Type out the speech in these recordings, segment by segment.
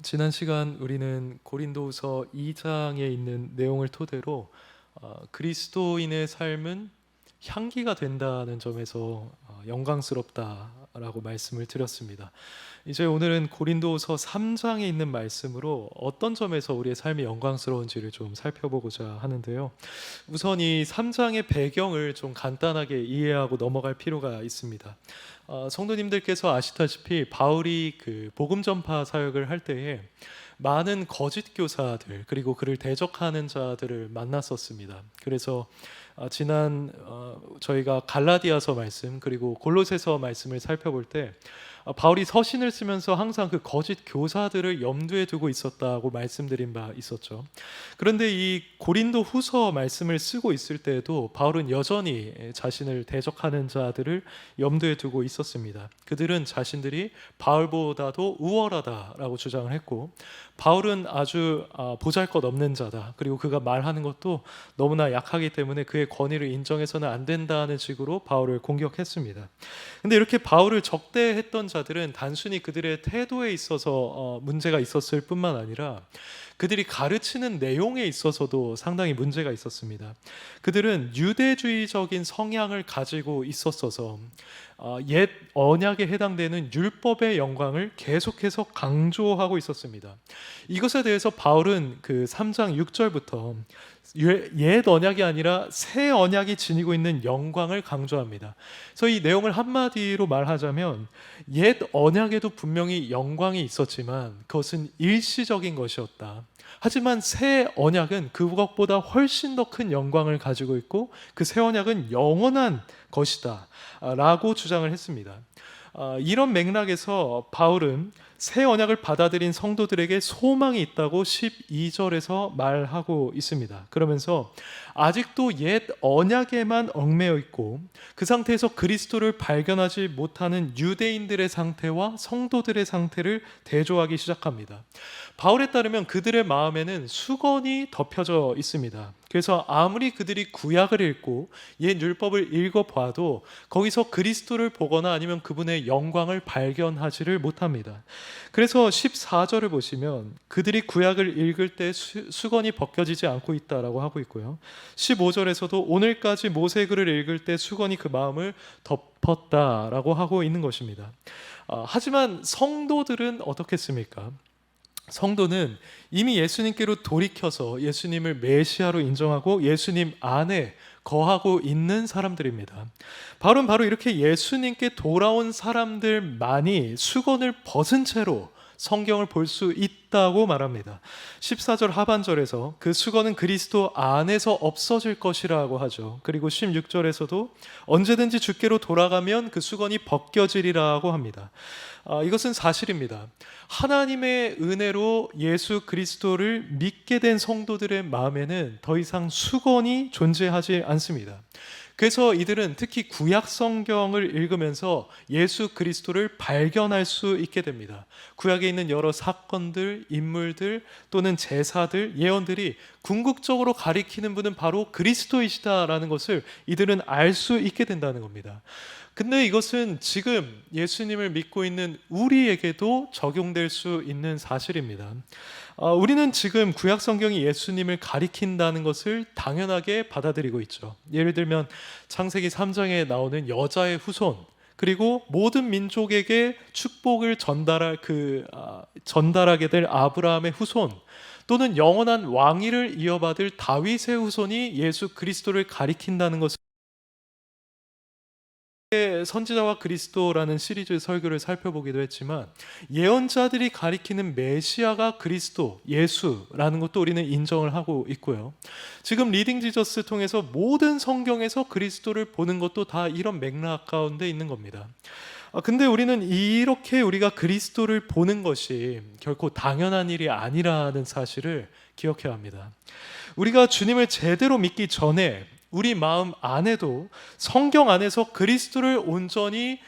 지난 시간 우리는 고린도후서 2장에 있는 내용을 토대로 그리스도인의 삶은 향기가 된다는 점에서 영광스럽다라고 말씀을 드렸습니다. 이제 오늘은 고린도후서 3장에 있는 말씀으로 어떤 점에서 우리의 삶이 영광스러운지를 좀 살펴보고자 하는데요. 우선 이 3장의 배경을 좀 간단하게 이해하고 넘어갈 필요가 있습니다. 성도님들께서 아시다시피 바울이 그 복음 전파 사역을 할 때에 많은 거짓 교사들 그리고 그를 대적하는 자들을 만났었습니다. 그래서 지난 저희가 갈라디아서 말씀 그리고 골로새서 말씀을 살펴볼 때 바울이 서신을 쓰면서 항상 그 거짓 교사들을 염두에 두고 있었다고 말씀드린 바 있었죠. 그런데 이 고린도 후서 말씀을 쓰고 있을 때에도 바울은 여전히 자신을 대적하는 자들을 염두에 두고 있었습니다. 그들은 자신들이 바울보다도 우월하다라고 주장을 했고, 바울은 아주 보잘것없는 자다, 그리고 그가 말하는 것도 너무나 약하기 때문에 그의 권위를 인정해서는 안 된다는 식으로 바울을 공격했습니다. 근데 이렇게 바울을 적대했던 자들은 단순히 그들의 태도에 있어서 문제가 있었을 뿐만 아니라 그들이 가르치는 내용에 있어서도 상당히 문제가 있었습니다. 그들은 유대주의적인 성향을 가지고 있었어서 옛 언약에 해당되는 율법의 영광을 계속해서 강조하고 있었습니다. 이것에 대해서 바울은 그 3장 6절부터 옛 언약이 아니라 새 언약이 지니고 있는 영광을 강조합니다. 그래서 이 내용을 한마디로 말하자면 옛 언약에도 분명히 영광이 있었지만 그것은 일시적인 것이었다. 하지만 새 언약은 그것보다 훨씬 더 큰 영광을 가지고 있고 그 새 언약은 영원한 것이다 라고 주장을 했습니다. 이런 맥락에서 바울은 새 언약을 받아들인 성도들에게 소망이 있다고 12절에서 말하고 있습니다. 그러면서 아직도 옛 언약에만 얽매여 있고 그 상태에서 그리스도를 발견하지 못하는 유대인들의 상태와 성도들의 상태를 대조하기 시작합니다. 바울에 따르면 그들의 마음에는 수건이 덮여져 있습니다. 그래서 아무리 그들이 구약을 읽고 옛 율법을 읽어봐도 거기서 그리스도를 보거나 아니면 그분의 영광을 발견하지를 못합니다. 그래서 14절을 보시면 그들이 구약을 읽을 때 수건이 벗겨지지 않고 있다라고 하고 있고요. 15절에서도 오늘까지 모세 글을 읽을 때 수건이 그 마음을 덮었다라고 하고 있는 것입니다. 하지만 성도들은 어떻겠습니까? 성도는 이미 예수님께로 돌이켜서 예수님을 메시아로 인정하고 예수님 안에 거하고 있는 사람들입니다. 바울은 바로 이렇게 예수님께 돌아온 사람들만이 수건을 벗은 채로 성경을 볼 수 있다고 말합니다. 14절 하반절에서 그 수건은 그리스도 안에서 없어질 것이라고 하죠. 그리고 16절에서도 언제든지 주께로 돌아가면 그 수건이 벗겨지리라고 합니다. 이것은 사실입니다. 하나님의 은혜로 예수 그리스도를 믿게 된 성도들의 마음에는 더 이상 수건이 존재하지 않습니다. 그래서 이들은 특히 구약 성경을 읽으면서 예수 그리스도를 발견할 수 있게 됩니다. 구약에 있는 여러 사건들, 인물들 또는 제사들, 예언들이 궁극적으로 가리키는 분은 바로 그리스도이시다라는 것을 이들은 알 수 있게 된다는 겁니다. 근데 이것은 지금 예수님을 믿고 있는 우리에게도 적용될 수 있는 사실입니다. 우리는 지금 구약 성경이 예수님을 가리킨다는 것을 당연하게 받아들이고 있죠. 예를 들면 창세기 3장에 나오는 여자의 후손, 그리고 모든 민족에게 축복을 전달하게 될 아브라함의 후손, 또는 영원한 왕위를 이어받을 다윗의 후손이 예수 그리스도를 가리킨다는 것을 선지자와 그리스도라는 시리즈 설교를 살펴보기도 했지만 예언자들이 가리키는 메시아가 그리스도, 예수라는 것도 우리는 인정을 하고 있고요. 지금 리딩 지저스 통해서 모든 성경에서 그리스도를 보는 것도 다 이런 맥락 가운데 있는 겁니다. 근데 우리는 이렇게 우리가 그리스도를 보는 것이 결코 당연한 일이 아니라는 사실을 기억해야 합니다. 우리가 주님을 제대로 믿기 전에 우리 마음 안에도 성경 안에서 그리스도를 온전히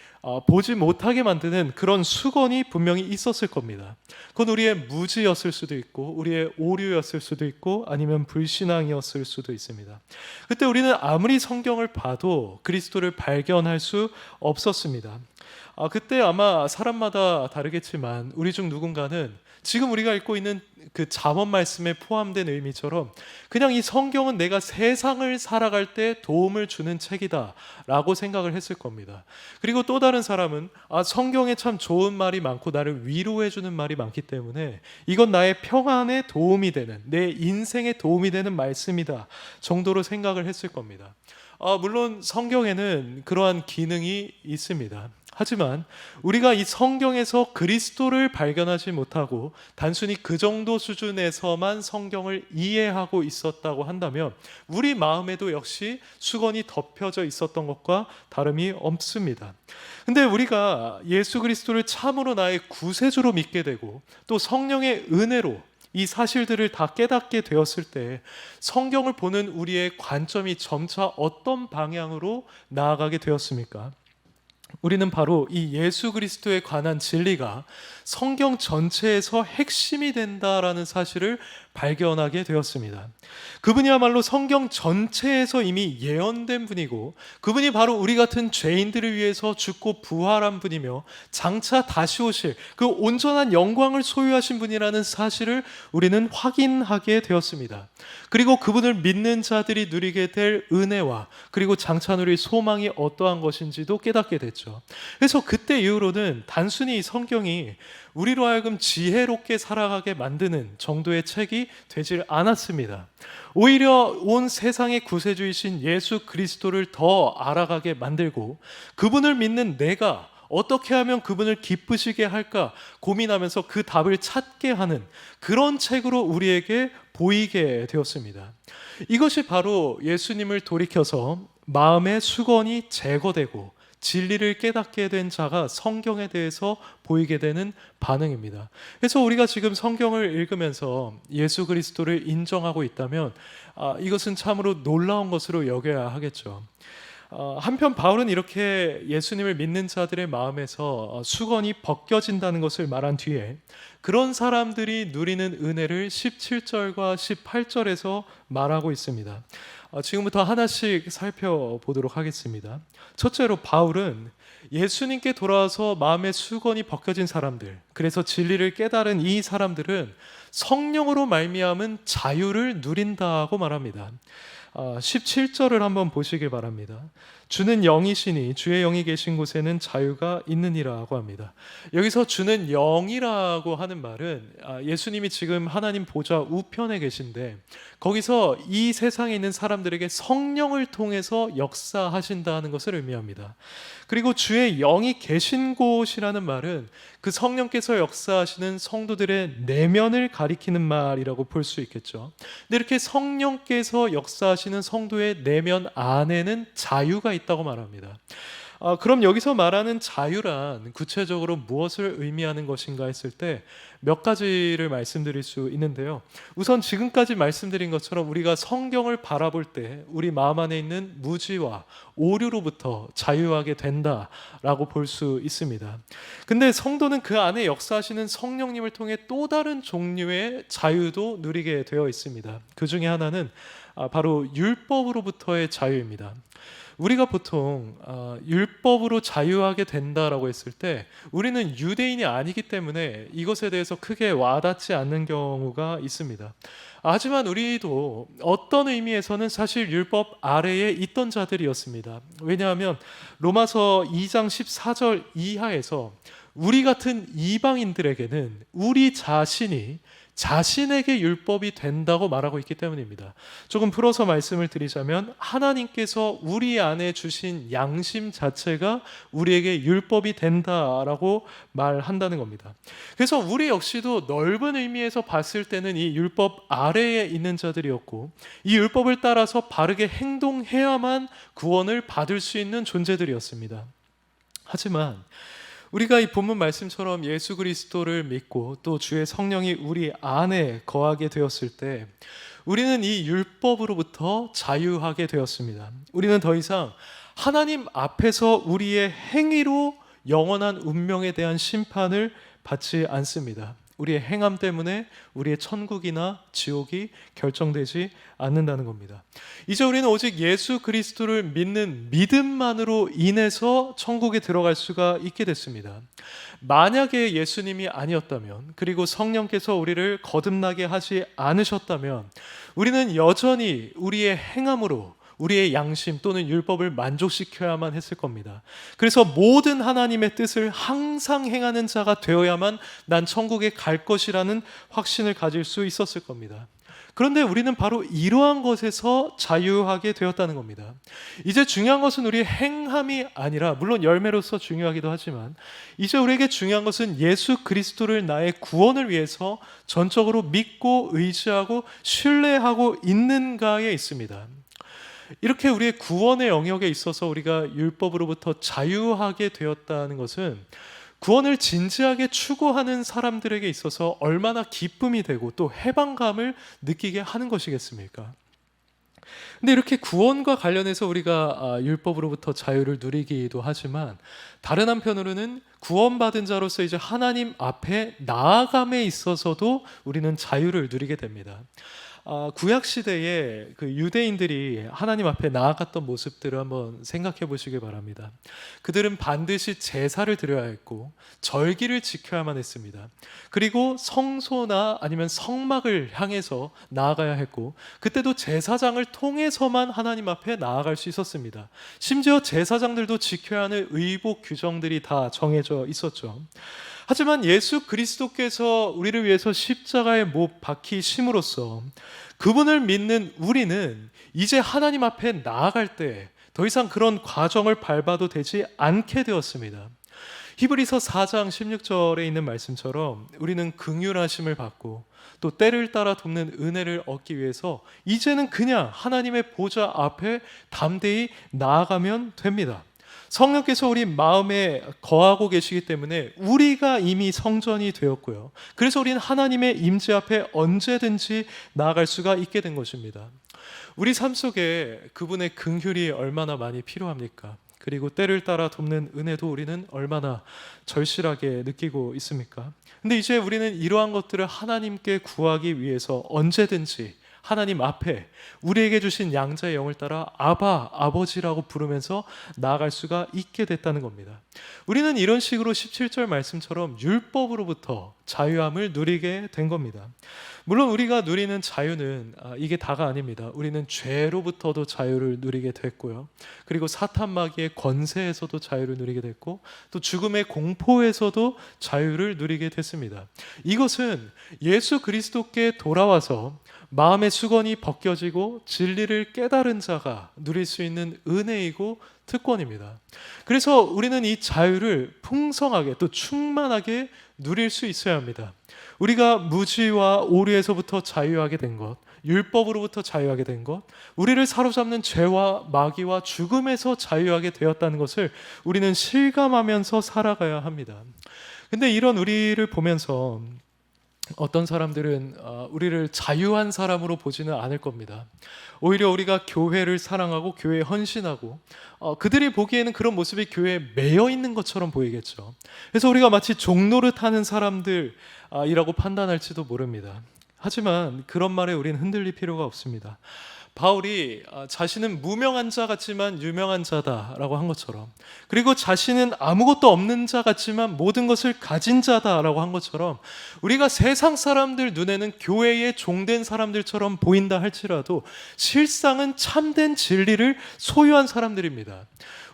보지 못하게 만드는 그런 수건이 분명히 있었을 겁니다. 그건 우리의 무지였을 수도 있고 우리의 오류였을 수도 있고 아니면 불신앙이었을 수도 있습니다. 그때 우리는 아무리 성경을 봐도 그리스도를 발견할 수 없었습니다. 그때 아마 사람마다 다르겠지만 우리 중 누군가는 지금 우리가 읽고 있는 그 잠언 말씀에 포함된 의미처럼 그냥 이 성경은 내가 세상을 살아갈 때 도움을 주는 책이다 라고 생각을 했을 겁니다. 그리고 또 다른 사람은 성경에 참 좋은 말이 많고 나를 위로해 주는 말이 많기 때문에 이건 나의 평안에 도움이 되는, 내 인생에 도움이 되는 말씀이다 정도로 생각을 했을 겁니다. 물론 성경에는 그러한 기능이 있습니다. 하지만 우리가 이 성경에서 그리스도를 발견하지 못하고 단순히 그 정도 수준에서만 성경을 이해하고 있었다고 한다면 우리 마음에도 역시 수건이 덮여져 있었던 것과 다름이 없습니다. 근데 우리가 예수 그리스도를 참으로 나의 구세주로 믿게 되고 또 성령의 은혜로 이 사실들을 다 깨닫게 되었을 때 성경을 보는 우리의 관점이 점차 어떤 방향으로 나아가게 되었습니까? 우리는 바로 이 예수 그리스도에 관한 진리가 성경 전체에서 핵심이 된다라는 사실을 발견하게 되었습니다. 그분이야말로 성경 전체에서 이미 예언된 분이고 그분이 바로 우리 같은 죄인들을 위해서 죽고 부활한 분이며 장차 다시 오실 그 온전한 영광을 소유하신 분이라는 사실을 우리는 확인하게 되었습니다. 그리고 그분을 믿는 자들이 누리게 될 은혜와 그리고 장차 누릴 소망이 어떠한 것인지도 깨닫게 됐죠. 그래서 그때 이후로는 단순히 이 성경이 우리로 하여금 지혜롭게 살아가게 만드는 정도의 책이 되질 않았습니다. 오히려 온 세상의 구세주이신 예수 그리스도를 더 알아가게 만들고 그분을 믿는 내가 어떻게 하면 그분을 기쁘시게 할까 고민하면서 그 답을 찾게 하는 그런 책으로 우리에게 보이게 되었습니다. 이것이 바로 예수님을 돌이켜서 마음의 수건이 제거되고 진리를 깨닫게 된 자가 성경에 대해서 보이게 되는 반응입니다. 그래서 우리가 지금 성경을 읽으면서 예수 그리스도를 인정하고 있다면 이것은 참으로 놀라운 것으로 여겨야 하겠죠. 한편 바울은 이렇게 예수님을 믿는 자들의 마음에서 수건이 벗겨진다는 것을 말한 뒤에 그런 사람들이 누리는 은혜를 17절과 18절에서 말하고 있습니다. 지금부터 하나씩 살펴보도록 하겠습니다. 첫째로 바울은 예수님께 돌아와서 마음의 수건이 벗겨진 사람들, 그래서 진리를 깨달은 이 사람들은 성령으로 말미암은 자유를 누린다고 말합니다. 17절을 한번 보시길 바랍니다. 주는 영이시니 주의 영이 계신 곳에는 자유가 있느니라고 합니다. 여기서 주는 영이라고 하는 말은 예수님이 지금 하나님 보좌 우편에 계신데 거기서 이 세상에 있는 사람들에게 성령을 통해서 역사하신다는 것을 의미합니다. 그리고 주의 영이 계신 곳이라는 말은 그 성령께서 역사하시는 성도들의 내면을 가리키는 말이라고 볼 수 있겠죠. 근데 이렇게 성령께서 역사하시는 성도의 내면 안에는 자유가 있다고 말합니다. 그럼 여기서 말하는 자유란 구체적으로 무엇을 의미하는 것인가 했을 때 몇 가지를 말씀드릴 수 있는데요. 우선 지금까지 말씀드린 것처럼 우리가 성경을 바라볼 때 우리 마음 안에 있는 무지와 오류로부터 자유하게 된다라고 볼 수 있습니다. 근데 성도는 그 안에 역사하시는 성령님을 통해 또 다른 종류의 자유도 누리게 되어 있습니다. 그 중에 하나는 바로 율법으로부터의 자유입니다. 우리가 보통 율법으로 자유하게 된다라고 했을 때 우리는 유대인이 아니기 때문에 이것에 대해서 크게 와닿지 않는 경우가 있습니다. 하지만 우리도 어떤 의미에서는 사실 율법 아래에 있던 자들이었습니다. 왜냐하면 로마서 2장 14절 이하에서 우리 같은 이방인들에게는 우리 자신이 자신에게 율법이 된다고 말하고 있기 때문입니다. 조금 풀어서 말씀을 드리자면 하나님께서 우리 안에 주신 양심 자체가 우리에게 율법이 된다라고 말한다는 겁니다. 그래서 우리 역시도 넓은 의미에서 봤을 때는 이 율법 아래에 있는 자들이었고 이 율법을 따라서 바르게 행동해야만 구원을 받을 수 있는 존재들이었습니다. 하지만 우리가 이 본문 말씀처럼 예수 그리스도를 믿고 또 주의 성령이 우리 안에 거하게 되었을 때 우리는 이 율법으로부터 자유하게 되었습니다. 우리는 더 이상 하나님 앞에서 우리의 행위로 영원한 운명에 대한 심판을 받지 않습니다. 우리의 행함 때문에 우리의 천국이나 지옥이 결정되지 않는다는 겁니다. 이제 우리는 오직 예수 그리스도를 믿는 믿음만으로 인해서 천국에 들어갈 수가 있게 됐습니다. 만약에 예수님이 아니었다면, 그리고 성령께서 우리를 거듭나게 하지 않으셨다면, 우리는 여전히 우리의 행함으로 우리의 양심 또는 율법을 만족시켜야만 했을 겁니다. 그래서 모든 하나님의 뜻을 항상 행하는 자가 되어야만 난 천국에 갈 것이라는 확신을 가질 수 있었을 겁니다. 그런데 우리는 바로 이러한 것에서 자유하게 되었다는 겁니다. 이제 중요한 것은 우리의 행함이 아니라, 물론 열매로서 중요하기도 하지만, 이제 우리에게 중요한 것은 예수 그리스도를 나의 구원을 위해서 전적으로 믿고 의지하고 신뢰하고 있는가에 있습니다. 이렇게 우리의 구원의 영역에 있어서 우리가 율법으로부터 자유하게 되었다는 것은 구원을 진지하게 추구하는 사람들에게 있어서 얼마나 기쁨이 되고 또 해방감을 느끼게 하는 것이겠습니까? 근데 이렇게 구원과 관련해서 우리가 율법으로부터 자유를 누리기도 하지만, 다른 한편으로는 구원받은 자로서 이제 하나님 앞에 나아감에 있어서도 우리는 자유를 누리게 됩니다. 구약 시대에 그 유대인들이 하나님 앞에 나아갔던 모습들을 한번 생각해 보시기 바랍니다. 그들은 반드시 제사를 드려야 했고 절기를 지켜야만 했습니다. 그리고 성소나 아니면 성막을 향해서 나아가야 했고, 그때도 제사장을 통해서만 하나님 앞에 나아갈 수 있었습니다. 심지어 제사장들도 지켜야 하는 의복 규정들이 다 정해져 있었죠. 하지만 예수 그리스도께서 우리를 위해서 십자가에 못 박히심으로써 그분을 믿는 우리는 이제 하나님 앞에 나아갈 때 더 이상 그런 과정을 밟아도 되지 않게 되었습니다. 히브리서 4장 16절에 있는 말씀처럼 우리는 긍휼하심을 받고 또 때를 따라 돕는 은혜를 얻기 위해서 이제는 그냥 하나님의 보좌 앞에 담대히 나아가면 됩니다. 성령께서 우리 마음에 거하고 계시기 때문에 우리가 이미 성전이 되었고요. 그래서 우리는 하나님의 임재 앞에 언제든지 나아갈 수가 있게 된 것입니다. 우리 삶 속에 그분의 긍휼이 얼마나 많이 필요합니까? 그리고 때를 따라 돕는 은혜도 우리는 얼마나 절실하게 느끼고 있습니까? 근데 이제 우리는 이러한 것들을 하나님께 구하기 위해서 언제든지 하나님 앞에 우리에게 주신 양자의 영을 따라 아바, 아버지라고 부르면서 나아갈 수가 있게 됐다는 겁니다. 우리는 이런 식으로 17절 말씀처럼 율법으로부터 자유함을 누리게 된 겁니다. 물론 우리가 누리는 자유는 이게 다가 아닙니다. 우리는 죄로부터도 자유를 누리게 됐고요. 그리고 사탄 마귀의 권세에서도 자유를 누리게 됐고, 또 죽음의 공포에서도 자유를 누리게 됐습니다. 이것은 예수 그리스도께 돌아와서 마음의 수건이 벗겨지고 진리를 깨달은 자가 누릴 수 있는 은혜이고 특권입니다. 그래서 우리는 이 자유를 풍성하게 또 충만하게 누릴 수 있어야 합니다. 우리가 무지와 오류에서부터 자유하게 된 것, 율법으로부터 자유하게 된 것, 우리를 사로잡는 죄와 마귀와 죽음에서 자유하게 되었다는 것을 우리는 실감하면서 살아가야 합니다. 근데 이런 우리를 보면서 어떤 사람들은 우리를 자유한 사람으로 보지는 않을 겁니다. 오히려 우리가 교회를 사랑하고 교회에 헌신하고 그들이 보기에는 그런 모습이 교회에 매여 있는 것처럼 보이겠죠. 그래서 우리가 마치 종노릇하는 사람들이라고 판단할지도 모릅니다. 하지만 그런 말에 우리는 흔들릴 필요가 없습니다. 바울이 자신은 무명한 자 같지만 유명한 자다라고 한 것처럼, 그리고 자신은 아무것도 없는 자 같지만 모든 것을 가진 자다라고 한 것처럼, 우리가 세상 사람들 눈에는 교회에 종된 사람들처럼 보인다 할지라도 실상은 참된 진리를 소유한 사람들입니다.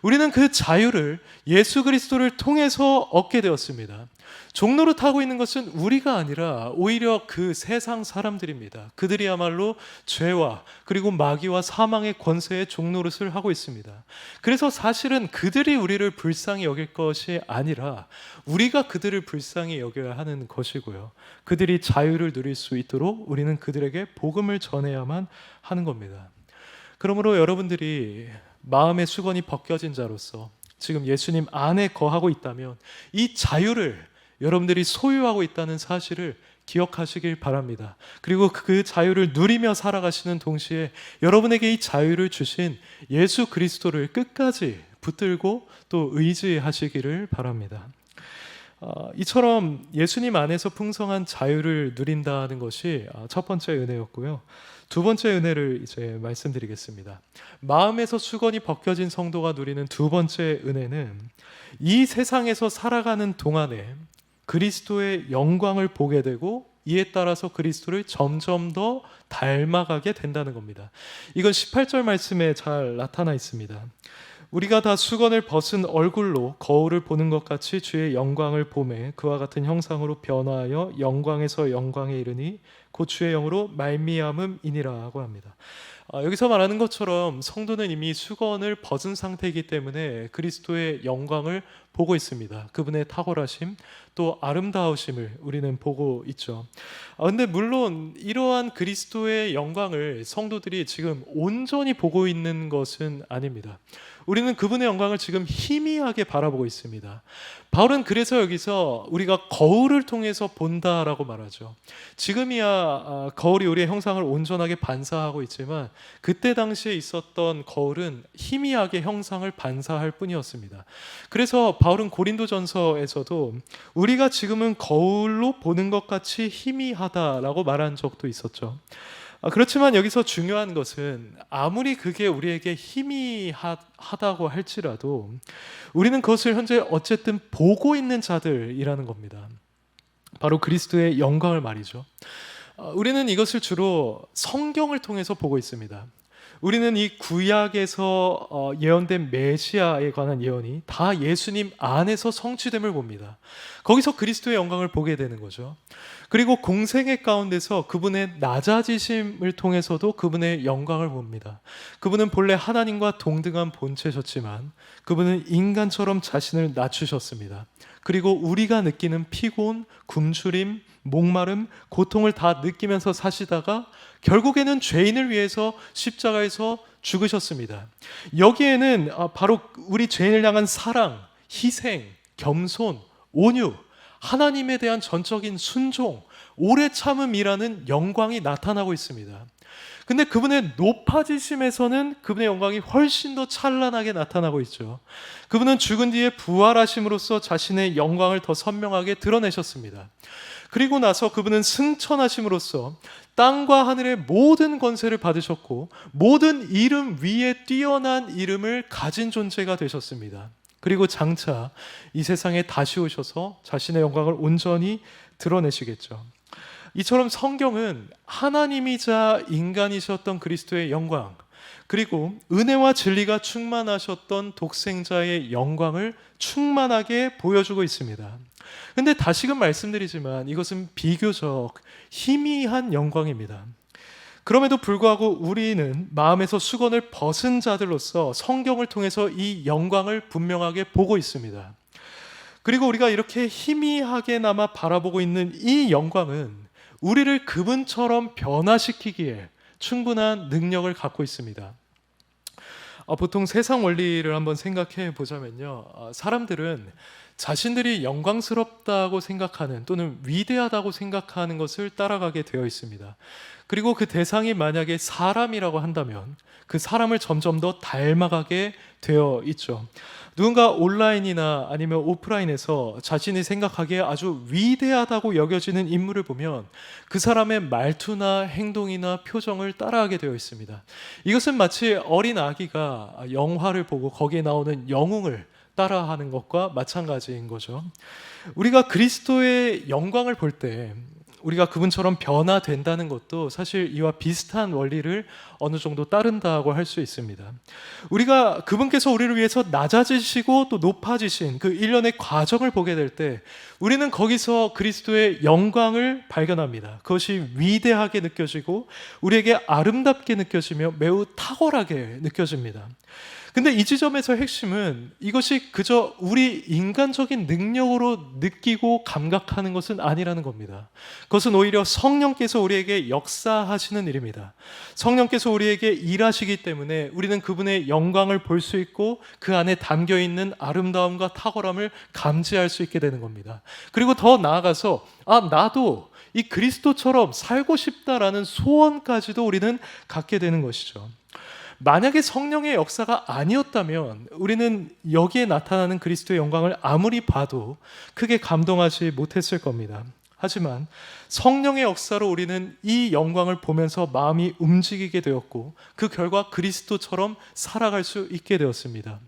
우리는 그 자유를 예수 그리스도를 통해서 얻게 되었습니다. 종노릇하고 있는 것은 우리가 아니라 오히려 그 세상 사람들입니다. 그들이야말로 죄와 그리고 마귀와 사망의 권세에 종노릇을 하고 있습니다. 그래서 사실은 그들이 우리를 불쌍히 여길 것이 아니라 우리가 그들을 불쌍히 여겨야 하는 것이고요. 그들이 자유를 누릴 수 있도록 우리는 그들에게 복음을 전해야만 하는 겁니다. 그러므로 여러분들이 마음의 수건이 벗겨진 자로서 지금 예수님 안에 거하고 있다면 이 자유를 여러분들이 소유하고 있다는 사실을 기억하시길 바랍니다. 그리고 그 자유를 누리며 살아가시는 동시에 여러분에게 이 자유를 주신 예수 그리스도를 끝까지 붙들고 또 의지하시기를 바랍니다. 이처럼 예수님 안에서 풍성한 자유를 누린다는 것이 첫 번째 은혜였고요. 두 번째 은혜를 이제 말씀드리겠습니다. 마음에서 수건이 벗겨진 성도가 누리는 두 번째 은혜는 이 세상에서 살아가는 동안에 그리스도의 영광을 보게 되고 이에 따라서 그리스도를 점점 더 닮아가게 된다는 겁니다. 이건 18절 말씀에 잘 나타나 있습니다. 우리가 다 수건을 벗은 얼굴로 거울을 보는 것 같이 주의 영광을 보매 그와 같은 형상으로 변화하여 영광에서 영광에 이르니 곧 주의 영으로 말미암음이니라고 합니다. 여기서 말하는 것처럼 성도는 이미 수건을 벗은 상태이기 때문에 그리스도의 영광을 보고 있습니다. 그분의 탁월하심 또 아름다우심을 우리는 보고 있죠. 근데 물론 이러한 그리스도의 영광을 성도들이 지금 온전히 보고 있는 것은 아닙니다. 우리는 그분의 영광을 지금 희미하게 바라보고 있습니다. 바울은 그래서 여기서 우리가 거울을 통해서 본다라고 말하죠. 지금이야 거울이 우리의 형상을 온전하게 반사하고 있지만 그때 당시에 있었던 거울은 희미하게 형상을 반사할 뿐이었습니다. 그래서 바울은 고린도전서에서도 우리가 지금은 거울로 보는 것 같이 희미하다라고 말한 적도 있었죠. 그렇지만 여기서 중요한 것은 아무리 그게 우리에게 희미하다고 할지라도 우리는 그것을 현재 어쨌든 보고 있는 자들이라는 겁니다. 바로 그리스도의 영광을 말이죠. 우리는 이것을 주로 성경을 통해서 보고 있습니다. 우리는 이 구약에서 예언된 메시아에 관한 예언이 다 예수님 안에서 성취됨을 봅니다. 거기서 그리스도의 영광을 보게 되는 거죠. 그리고 공생애 가운데서 그분의 낮아지심을 통해서도 그분의 영광을 봅니다. 그분은 본래 하나님과 동등한 본체셨지만 그분은 인간처럼 자신을 낮추셨습니다. 그리고 우리가 느끼는 피곤, 굶주림, 목마름, 고통을 다 느끼면서 사시다가 결국에는 죄인을 위해서 십자가에서 죽으셨습니다. 여기에는 바로 우리 죄인을 향한 사랑, 희생, 겸손, 온유, 하나님에 대한 전적인 순종, 오래 참음이라는 영광이 나타나고 있습니다. 근데 그분의 높아지심에서는 그분의 영광이 훨씬 더 찬란하게 나타나고 있죠. 그분은 죽은 뒤에 부활하심으로써 자신의 영광을 더 선명하게 드러내셨습니다. 그리고 나서 그분은 승천하심으로써 땅과 하늘의 모든 권세를 받으셨고 모든 이름 위에 뛰어난 이름을 가진 존재가 되셨습니다. 그리고 장차 이 세상에 다시 오셔서 자신의 영광을 온전히 드러내시겠죠. 이처럼 성경은 하나님이자 인간이셨던 그리스도의 영광, 그리고 은혜와 진리가 충만하셨던 독생자의 영광을 충만하게 보여주고 있습니다. 근데 다시금 말씀드리지만 이것은 비교적 희미한 영광입니다. 그럼에도 불구하고 우리는 마음에서 수건을 벗은 자들로서 성경을 통해서 이 영광을 분명하게 보고 있습니다. 그리고 우리가 이렇게 희미하게나마 바라보고 있는 이 영광은 우리를 그분처럼 변화시키기에 충분한 능력을 갖고 있습니다. 보통 세상 원리를 한번 생각해 보자면요, 사람들은 자신들이 영광스럽다고 생각하는 또는 위대하다고 생각하는 것을 따라가게 되어 있습니다. 그리고 그 대상이 만약에 사람이라고 한다면 그 사람을 점점 더 닮아가게 되어 있죠. 누군가 온라인이나 아니면 오프라인에서 자신이 생각하기에 아주 위대하다고 여겨지는 인물을 보면 그 사람의 말투나 행동이나 표정을 따라하게 되어 있습니다. 이것은 마치 어린 아기가 영화를 보고 거기에 나오는 영웅을 따라하는 것과 마찬가지인 거죠. 우리가 그리스도의 영광을 볼 때 우리가 그분처럼 변화된다는 것도 사실 이와 비슷한 원리를 어느 정도 따른다고 할 수 있습니다. 우리가 그분께서 우리를 위해서 낮아지시고 또 높아지신 그 일련의 과정을 보게 될 때 우리는 거기서 그리스도의 영광을 발견합니다. 그것이 위대하게 느껴지고 우리에게 아름답게 느껴지며 매우 탁월하게 느껴집니다. 근데 이 지점에서 핵심은 이것이 그저 우리 인간적인 능력으로 느끼고 감각하는 것은 아니라는 겁니다. 그것은 오히려 성령께서 우리에게 역사하시는 일입니다. 성령께서 우리에게 일하시기 때문에 우리는 그분의 영광을 볼 수 있고 그 안에 담겨있는 아름다움과 탁월함을 감지할 수 있게 되는 겁니다. 그리고 더 나아가서 나도 이 그리스도처럼 살고 싶다라는 소원까지도 우리는 갖게 되는 것이죠. 만약에 성령의 역사가 아니었다면 우리는 여기에 나타나는 그리스도의 영광을 아무리 봐도 크게 감동하지 못했을 겁니다. 하지만 성령의 역사로 우리는 이 영광을 보면서 마음이 움직이게 되었고 그 결과 그리스도처럼 살아갈 수 있게 되었습니다.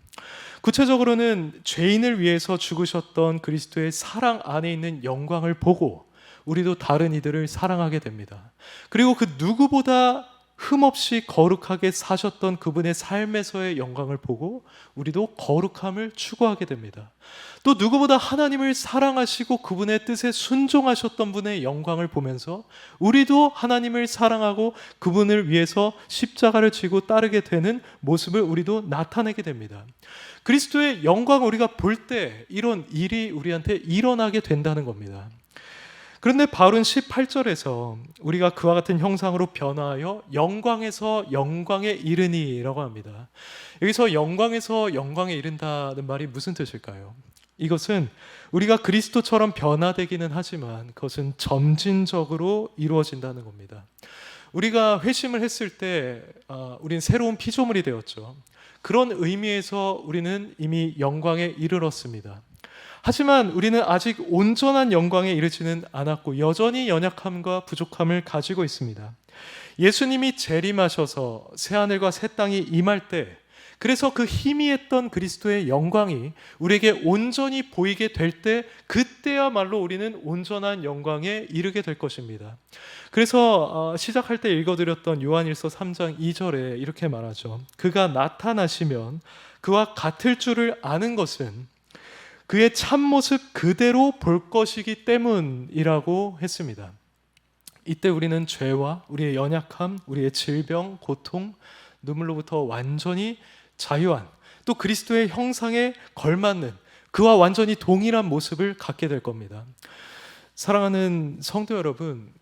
구체적으로는 죄인을 위해서 죽으셨던 그리스도의 사랑 안에 있는 영광을 보고 우리도 다른 이들을 사랑하게 됩니다. 그리고 그 누구보다 흠없이 거룩하게 사셨던 그분의 삶에서의 영광을 보고 우리도 거룩함을 추구하게 됩니다. 또 누구보다 하나님을 사랑하시고 그분의 뜻에 순종하셨던 분의 영광을 보면서 우리도 하나님을 사랑하고 그분을 위해서 십자가를 지고 따르게 되는 모습을 우리도 나타내게 됩니다. 그리스도의 영광을 우리가 볼 때 이런 일이 우리한테 일어나게 된다는 겁니다. 그런데 바울은 18절에서 우리가 그와 같은 형상으로 변화하여 영광에서 영광에 이르니라고 합니다. 여기서 영광에서 영광에 이른다는 말이 무슨 뜻일까요? 이것은 우리가 그리스도처럼 변화되기는 하지만 그것은 점진적으로 이루어진다는 겁니다. 우리가 회심을 했을 때 우리는 새로운 피조물이 되었죠. 그런 의미에서 우리는 이미 영광에 이르렀습니다. 하지만 우리는 아직 온전한 영광에 이르지는 않았고 여전히 연약함과 부족함을 가지고 있습니다. 예수님이 재림하셔서 새하늘과 새 땅이 임할 때, 그래서 그 희미했던 그리스도의 영광이 우리에게 온전히 보이게 될 때, 그때야말로 우리는 온전한 영광에 이르게 될 것입니다. 그래서 시작할 때 읽어드렸던 요한일서 3장 2절에 이렇게 말하죠. 그가 나타나시면 그와 같을 줄을 아는 것은 그의 참모습 그대로 볼 것이기 때문이라고 했습니다. 이때 우리는 죄와 우리의 연약함, 우리의 질병, 고통, 눈물로부터 완전히 자유한, 또 그리스도의 형상에 걸맞는 그와 완전히 동일한 모습을 갖게 될 겁니다. 사랑하는 성도 여러분,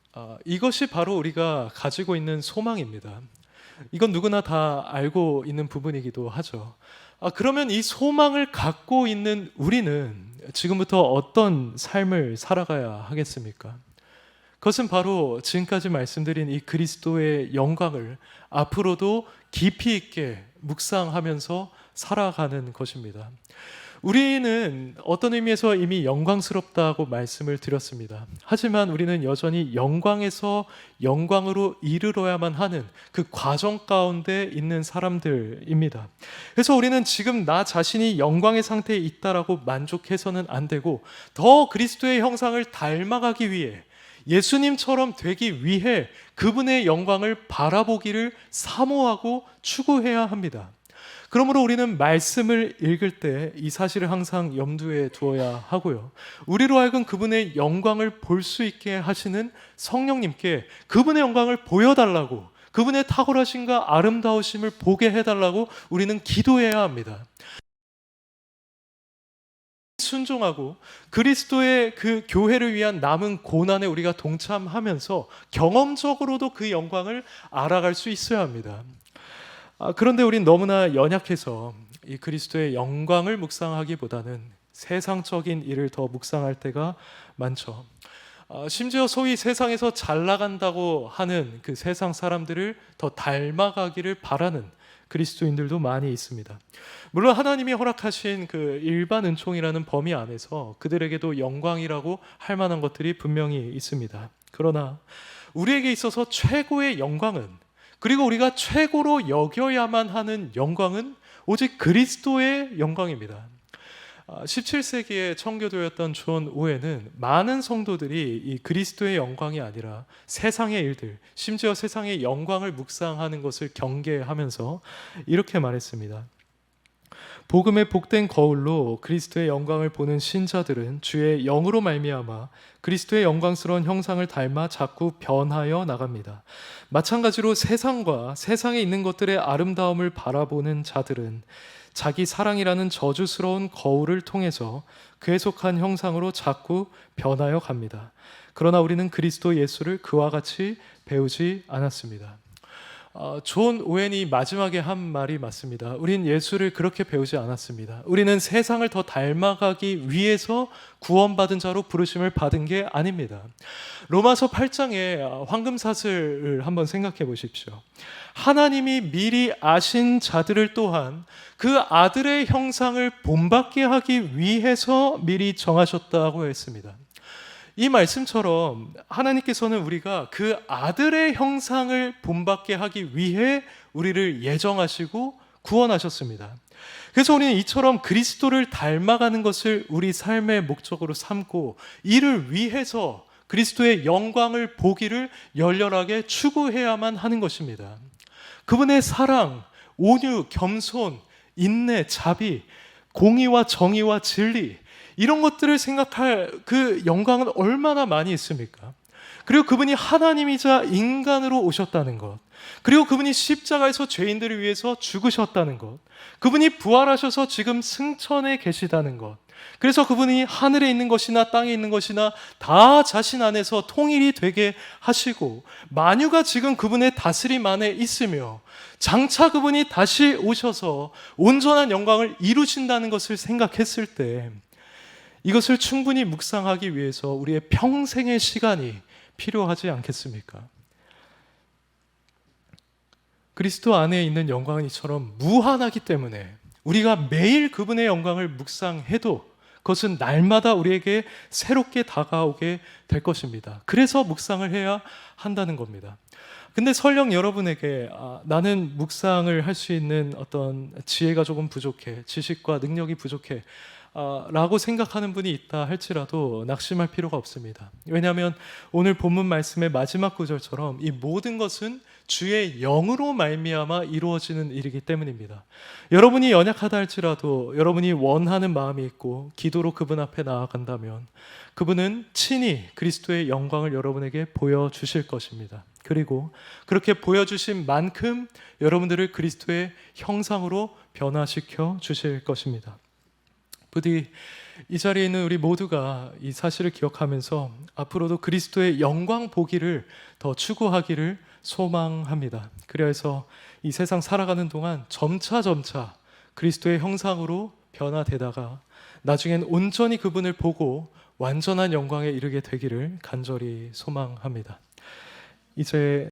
이것이 바로 우리가 가지고 있는 소망입니다. 이건 누구나 다 알고 있는 부분이기도 하죠. 그러면 이 소망을 갖고 있는 우리는 지금부터 어떤 삶을 살아가야 하겠습니까? 그것은 바로 지금까지 말씀드린 이 그리스도의 영광을 앞으로도 깊이 있게 묵상하면서 살아가는 것입니다. 우리는 어떤 의미에서 이미 영광스럽다고 말씀을 드렸습니다. 하지만 우리는 여전히 영광에서 영광으로 이르러야만 하는 그 과정 가운데 있는 사람들입니다. 그래서 우리는 지금 나 자신이 영광의 상태에 있다라고 만족해서는 안 되고 더 그리스도의 형상을 닮아가기 위해, 예수님처럼 되기 위해 그분의 영광을 바라보기를 사모하고 추구해야 합니다. 그러므로 우리는 말씀을 읽을 때 이 사실을 항상 염두에 두어야 하고요. 우리로 하여금 그분의 영광을 볼 수 있게 하시는 성령님께 그분의 영광을 보여달라고, 그분의 탁월하심과 아름다우심을 보게 해달라고 우리는 기도해야 합니다. 순종하고 그리스도의 그 교회를 위한 남은 고난에 우리가 동참하면서 경험적으로도 그 영광을 알아갈 수 있어야 합니다. 그런데 우린 너무나 연약해서 이 그리스도의 영광을 묵상하기보다는 세상적인 일을 더 묵상할 때가 많죠. 심지어 소위 세상에서 잘 나간다고 하는 그 세상 사람들을 더 닮아가기를 바라는 그리스도인들도 많이 있습니다. 물론 하나님이 허락하신 그 일반 은총이라는 범위 안에서 그들에게도 영광이라고 할 만한 것들이 분명히 있습니다. 그러나 우리에게 있어서 최고의 영광은, 그리고 우리가 최고로 여겨야만 하는 영광은 오직 그리스도의 영광입니다. 17세기의 청교도였던 존 오웬은 많은 성도들이 이 그리스도의 영광이 아니라 세상의 일들, 심지어 세상의 영광을 묵상하는 것을 경계하면서 이렇게 말했습니다. 복음의 복된 거울로 그리스도의 영광을 보는 신자들은 주의 영으로 말미암아 그리스도의 영광스러운 형상을 닮아 자꾸 변하여 나갑니다. 마찬가지로 세상과 세상에 있는 것들의 아름다움을 바라보는 자들은 자기 사랑이라는 저주스러운 거울을 통해서 그에 속한 형상으로 자꾸 변하여 갑니다. 그러나 우리는 그리스도 예수를 그와 같이 배우지 않았습니다. 존 오웬이 마지막에 한 말이 맞습니다. 우린 예수를 그렇게 배우지 않았습니다. 우리는 세상을 더 닮아가기 위해서 구원받은 자로 부르심을 받은 게 아닙니다. 로마서 8장의 황금사슬을 한번 생각해 보십시오. 하나님이 미리 아신 자들을 또한 그 아들의 형상을 본받게 하기 위해서 미리 정하셨다고 했습니다. 이 말씀처럼 하나님께서는 우리가 그 아들의 형상을 본받게 하기 위해 우리를 예정하시고 구원하셨습니다. 그래서 우리는 이처럼 그리스도를 닮아가는 것을 우리 삶의 목적으로 삼고 이를 위해서 그리스도의 영광을 보기를 열렬하게 추구해야만 하는 것입니다. 그분의 사랑, 온유, 겸손, 인내, 자비, 공의와 정의와 진리, 이런 것들을 생각할 그 영광은 얼마나 많이 있습니까? 그리고 그분이 하나님이자 인간으로 오셨다는 것, 그리고 그분이 십자가에서 죄인들을 위해서 죽으셨다는 것, 그분이 부활하셔서 지금 승천에 계시다는 것, 그래서 그분이 하늘에 있는 것이나 땅에 있는 것이나 다 자신 안에서 통일이 되게 하시고 만유가 지금 그분의 다스림 안에 있으며 장차 그분이 다시 오셔서 온전한 영광을 이루신다는 것을 생각했을 때 이것을 충분히 묵상하기 위해서 우리의 평생의 시간이 필요하지 않겠습니까? 그리스도 안에 있는 영광은 이처럼 무한하기 때문에 우리가 매일 그분의 영광을 묵상해도 그것은 날마다 우리에게 새롭게 다가오게 될 것입니다. 그래서 묵상을 해야 한다는 겁니다. 근데 설령 여러분에게 나는 묵상을 할 수 있는 어떤 지혜가 조금 부족해, 지식과 능력이 부족해 라고 생각하는 분이 있다 할지라도 낙심할 필요가 없습니다. 왜냐하면 오늘 본문 말씀의 마지막 구절처럼 이 모든 것은 주의 영으로 말미암아 이루어지는 일이기 때문입니다. 여러분이 연약하다 할지라도 여러분이 원하는 마음이 있고 기도로 그분 앞에 나아간다면 그분은 친히 그리스도의 영광을 여러분에게 보여주실 것입니다. 그리고 그렇게 보여주신 만큼 여러분들을 그리스도의 형상으로 변화시켜 주실 것입니다. 부디 이 자리에 있는 우리 모두가 이 사실을 기억하면서 앞으로도 그리스도의 영광 보기를 더 추구하기를 소망합니다. 그래서 이 세상 살아가는 동안 점차 그리스도의 형상으로 변화되다가 나중엔 온전히 그분을 보고 완전한 영광에 이르게 되기를 간절히 소망합니다. 이제